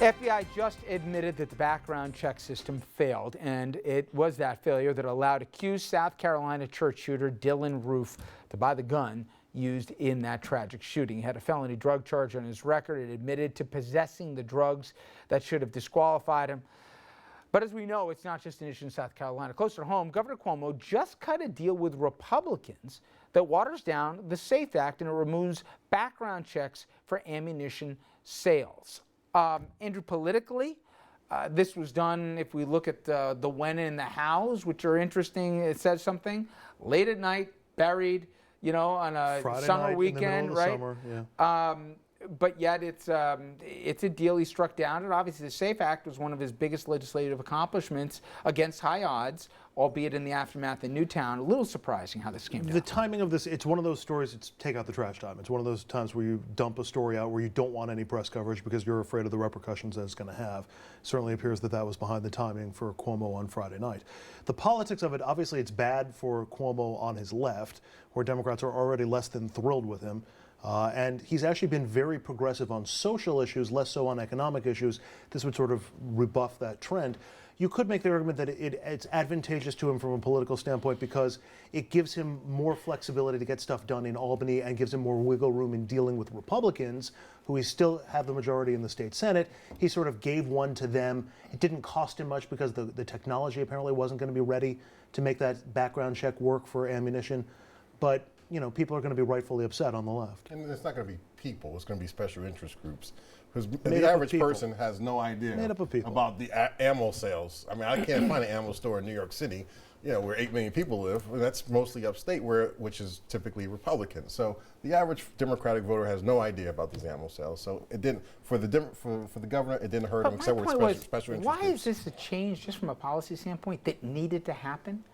FBI just admitted that the background check system failed, and it was that failure that allowed accused South Carolina church shooter Dylan Roof to buy the gun used in that tragic shooting. He had a felony drug charge on his record and admitted to possessing the drugs that should have disqualified him. But as we know, it's not just an issue in South Carolina. Closer to home, Governor Cuomo just cut a deal with Republicans that waters down the SAFE Act and it removes background checks for ammunition sales. Andrew, politically, this was done, if we look at the when and the hows, which are interesting. It says something late at night, buried, you know, on a Friday summer night weekend, in the middle right? of the summer, yeah. But yet it's a deal he struck down, and obviously the SAFE Act was one of his biggest legislative accomplishments against high odds, albeit in the aftermath in Newtown. A little surprising how this came down. The timing of this, it's one of those stories, it's take out the trash time. It's one of those times where you dump a story out where you don't want any press coverage because you're afraid of the repercussions that it's going to have. Certainly appears that that was behind the timing for Cuomo on Friday night. The politics of it, obviously it's bad for Cuomo on his left, where Democrats are already less than thrilled with him. And he's actually been very progressive on social issues, less so on economic issues. This would sort of rebuff that trend. You could make the argument that it's advantageous to him from a political standpoint because it gives him more flexibility to get stuff done in Albany and gives him more wiggle room in dealing with Republicans, who he still have the majority in the state Senate. He sort of gave one to them. It didn't cost him much because the technology apparently wasn't going to be ready to make that background check work for ammunition. But you know, people are going to be rightfully upset on the left. And it's not going to be people, it's going to be special interest groups. Because the average person has no idea about the ammo sales. I mean, I can't find an ammo store in New York City, you know, where 8 million people live, and that's mostly upstate, which is typically Republican. So the average Democratic voter has no idea about these ammo sales. So it didn't, for the governor, it didn't hurt him, except with special interest why groups. is this a change just from a policy standpoint that needed to happen?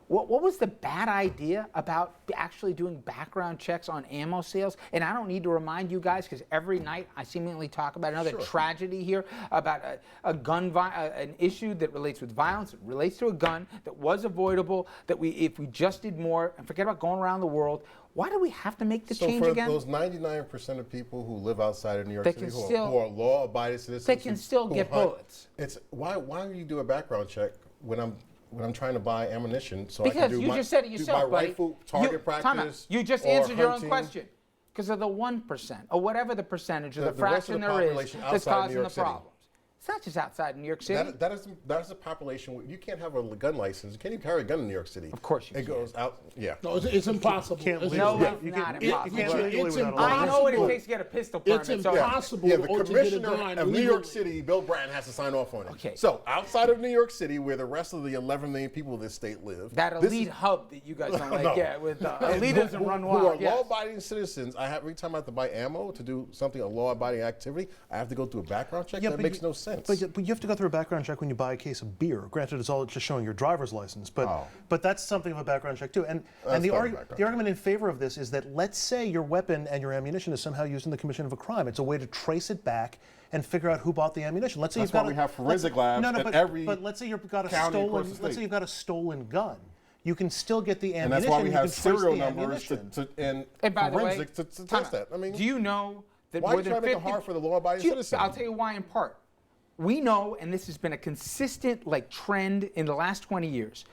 What was the bad idea about actually doing background checks on ammo sales? And I don't need to remind you guys, because every night I seemingly talk about another tragedy here, about an issue that relates with violence, it relates to a gun that was avoidable, that if we just did more, and forget about going around the world, why do we have to make the change again? So for those 99% of people who live outside of New York City, who are law-abiding citizens, they can still get bullets. Why do you do a background check when I'm trying to buy ammunition, so because I can do you just said it yourself, buddy. Rifle target practice. You just answered your own question. Because of the 1%, or whatever the percentage of the fraction there is that's causing the problems. It's not just outside New York City. That is a population. You can't have a gun license. You can't even carry a gun in New York City. Of course you can. It goes out, yeah. No, it's impossible. No, it's not impossible. I know what it takes to get a pistol permit. It's impossible. Yeah, the commissioner of New York City, Bill Brandt, has to sign off on it. Okay. So outside of New York City, where the rest of the 11 million people of this state live, that elite hub that you guys don't like, with elitism and run wild. Who are law-abiding citizens. Every time I have to buy ammo to do something, a law-abiding activity, I have to go through a background check. That makes no sense. But you have to go through a background check when you buy a case of beer. Granted, it's all just showing your driver's license, but that's something of a background check too. And the argument in favor of this is that let's say your weapon and your ammunition is somehow used in the commission of a crime. It's a way to trace it back and figure out who bought the ammunition. Let's say that's why we have forensic labs at every but let's say you've got a stolen gun. You can still get the ammunition. And that's why we have serial numbers and by forensics to test that. I mean, do you know that why more are you than trying to make it hard for the law-abiding citizen? I'll tell you why in part. We know, and this has been a consistent trend in the last 20 years,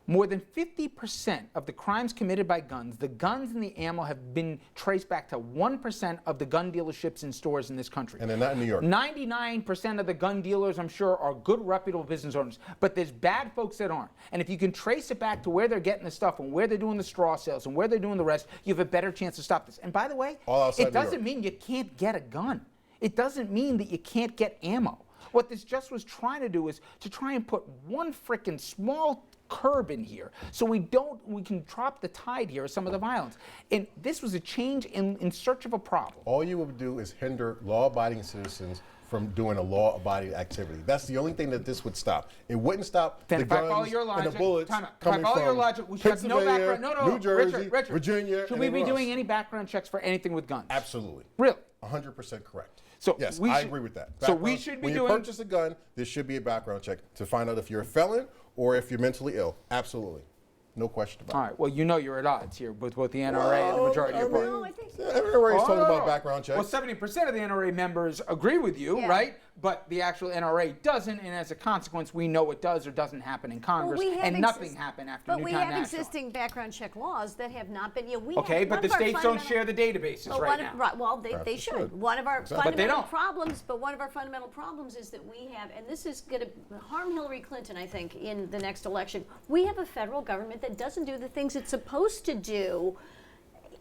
more than 50% of the crimes committed by guns, the guns and the ammo have been traced back to 1% of the gun dealerships and stores in this country. And they're not in New York. 99% of the gun dealers, I'm sure, are good, reputable business owners. But there's bad folks that aren't. And if you can trace it back to where they're getting the stuff and where they're doing the straw sales and where they're doing the rest, you have a better chance to stop this. And by the way, it doesn't mean you can't get a gun. It doesn't mean that you can't get ammo. What this just was trying to do is to try and put one frickin' small curb in here so we can drop the tide here of some of the violence. And this was a change in search of a problem. All you would do is hinder law-abiding citizens from doing a law-abiding activity. That's the only thing that this would stop. It wouldn't stop the guns and the bullets coming from we should have no background. No, New Jersey, Richard, Virginia. Should we be doing any background checks for anything with guns? Absolutely. Really? 100% correct. So yes, I agree with that. So we should be when you purchase a gun, there should be a background check to find out if you're a felon or if you're mentally ill. Absolutely. No question about it. All right. Well, you know you're at odds here with both the NRA and the majority of your party. NRA is talking about background checks. Well, 70% of the NRA members agree with you, right? but the actual NRA doesn't, and as a consequence, we know what does or doesn't happen in Congress, and nothing happened after Newtown National. But we have existing background check laws that have not been. Okay, but the states don't share the databases right now. Right. Well, they should. One of our But they don't. fundamental problems is that we have, and this is going to harm Hillary Clinton, I think, in the next election. We have a federal government that doesn't do the things it's supposed to do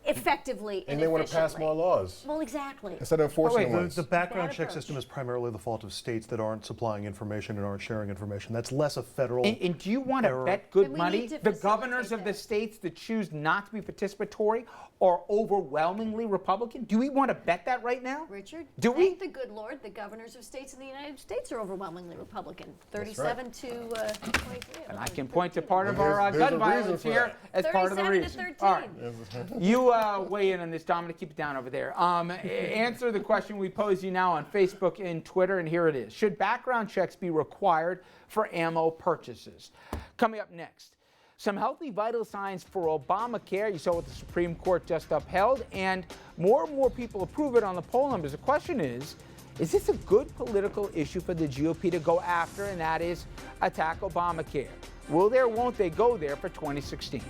effectively and they want to pass more laws. Well, exactly. Instead of enforcing them. The background check system is primarily the fault of states that aren't supplying information and aren't sharing information. That's less a federal And do you want to bet good money? need to The governors of the states that choose not to be participatory are overwhelmingly Republican? Do we want to bet that right now? Richard, do we? Thank the good Lord, the governors of states in the United States are overwhelmingly Republican, 37 to 23. And I can point to part of our gun violence here as part of the reason. 37 to 13. All right. You weigh in on this, Dominic. Keep it down over there. Answer the question we pose you now on Facebook and Twitter, and here it is. Should background checks be required for ammo purchases? Coming up next, some healthy vital signs for Obamacare. You saw what the Supreme Court just upheld, and more people approve it on the poll numbers. The question is this a good political issue for the GOP to go after, and that is attack Obamacare? Will they or won't they go there for 2016?